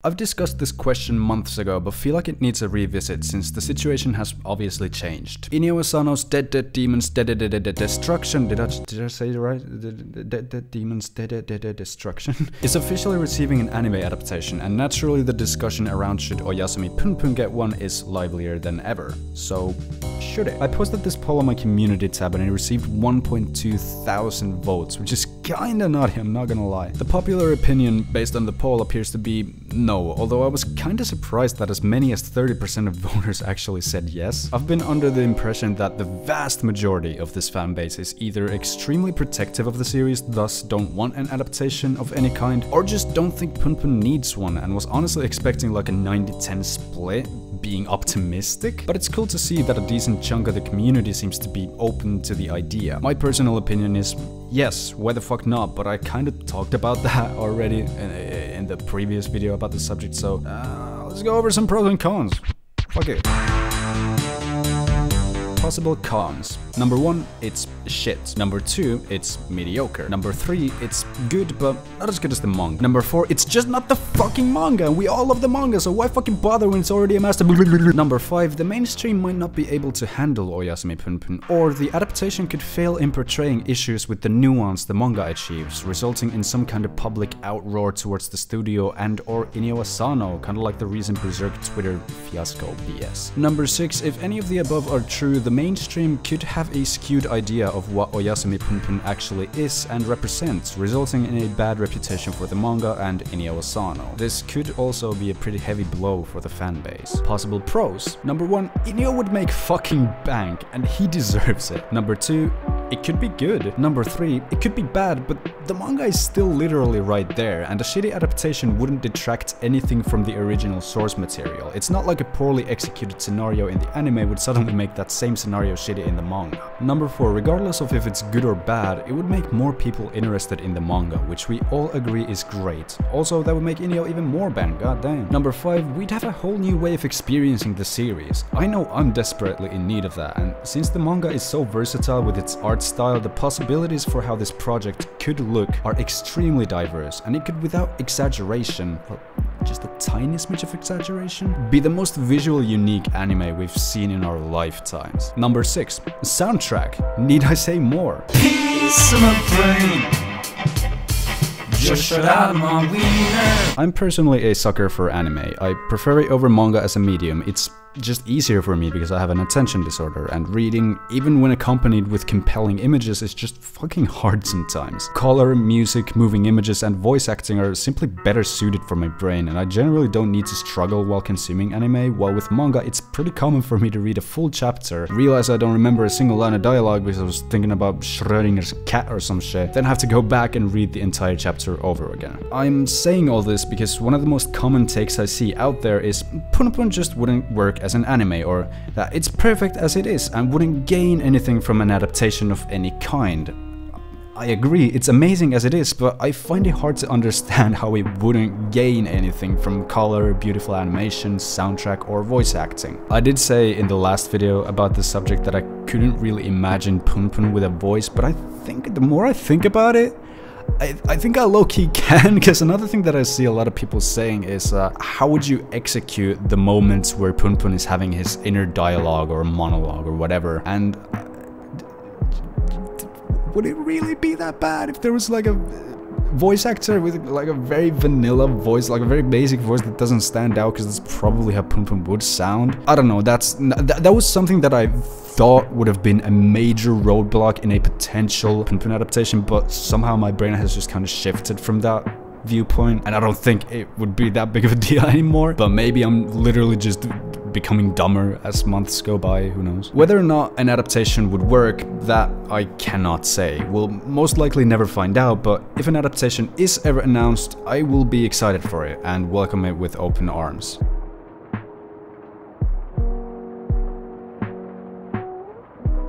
I've discussed this question months ago, but feel like it needs a revisit since the situation has obviously changed. Inio Asano's Dead Demons Destruction, did I say it right? Dead Demons Destruction is officially receiving an anime adaptation, and naturally the discussion around should Oyasumi Punpun get one is livelier than ever. So, should it? I posted this poll on my community tab and it received 1.2 thousand votes, which is kinda naughty, I'm not gonna lie. The popular opinion based on the poll appears to be no, although I was kinda surprised that as many as 30% of voters actually said yes. I've been under the impression that the vast majority of this fanbase is either extremely protective of the series, thus don't want an adaptation of any kind, or just don't think Punpun needs one and was honestly expecting like a 90-10 split, being optimistic. But it's cool to see that a decent chunk of the community seems to be open to the idea. My personal opinion is yes, why the fuck not, but I kind of talked about that already in the previous video about the subject, so let's go over some pros and cons. Fuck it. Possible cons. Number 1, it's shit. Number 2, it's mediocre. Number 3, it's good, but not as good as the manga. Number 4, it's just not the fucking manga, and we all love the manga, so why fucking bother when it's already a master? Number 5, the mainstream might not be able to handle Oyasumi Punpun, or the adaptation could fail in portraying issues with the nuance the manga achieves, resulting in some kind of public outroar towards the studio and or Inio Asano, kinda like the recent Berserk Twitter fiasco BS. Number 6, if any of the above are true, the mainstream could have a skewed idea of what Oyasumi Punpun actually is and represents, resulting in a bad reputation for the manga and Inio Asano. This could also be a pretty heavy blow for the fanbase. Possible pros. Number 1, Inio would make fucking bank, and he deserves it. Number 2, it could be good. Number 3, it could be bad, but the manga is still literally right there, and a shitty adaptation wouldn't detract anything from the original source material. It's not like a poorly executed scenario in the anime would suddenly make that same scenario shitty in the manga. Number 4, regardless of if it's good or bad, it would make more people interested in the manga, which we all agree is great. Also, that would make Inio even more bang, goddamn. Number 5, we'd have a whole new way of experiencing the series. I know I'm desperately in need of that, and since the manga is so versatile with its art style, the possibilities for how this project could look are extremely diverse, and it could, without exaggeration, well, just a tiny smidge of exaggeration, be the most visually unique anime we've seen in our lifetimes. Number 6, soundtrack. Need I say more? Peace in my brain. Just shut out my wiener. I'm personally a sucker for anime. I prefer it over manga as a medium. It's just easier for me because I have an attention disorder, and reading, even when accompanied with compelling images, is just fucking hard sometimes. Color, music, moving images, and voice acting are simply better suited for my brain, and I generally don't need to struggle while consuming anime, while with manga it's pretty common for me to read a full chapter, realize I don't remember a single line of dialogue because I was thinking about Schrödinger's cat or some shit, then have to go back and read the entire chapter over again. I'm saying all this because one of the most common takes I see out there is Punpun just wouldn't work as an anime, or that it's perfect as it is and wouldn't gain anything from an adaptation of any kind. I agree, it's amazing as it is, but I find it hard to understand how it wouldn't gain anything from color, beautiful animation, soundtrack, or voice acting. I did say in the last video about this subject that I couldn't really imagine Punpun with a voice, but I think the more I think about it, I think I low-key can, because another thing that I see a lot of people saying is how would you execute the moments where Punpun is having his inner dialogue or monologue or whatever, and would it really be that bad if there was like a voice actor with like a very vanilla voice, like a very basic voice that doesn't stand out, because that's probably how Punpun would sound. I don't know, that was something that I thought would have been a major roadblock in a potential Punpun adaptation, but somehow my brain has just kind of shifted from that viewpoint, and I don't think it would be that big of a deal anymore. But maybe I'm literally just becoming dumber as months go by, who knows. Whether or not an adaptation would work, that I cannot say. We'll most likely never find out, but if an adaptation is ever announced, I will be excited for it and welcome it with open arms.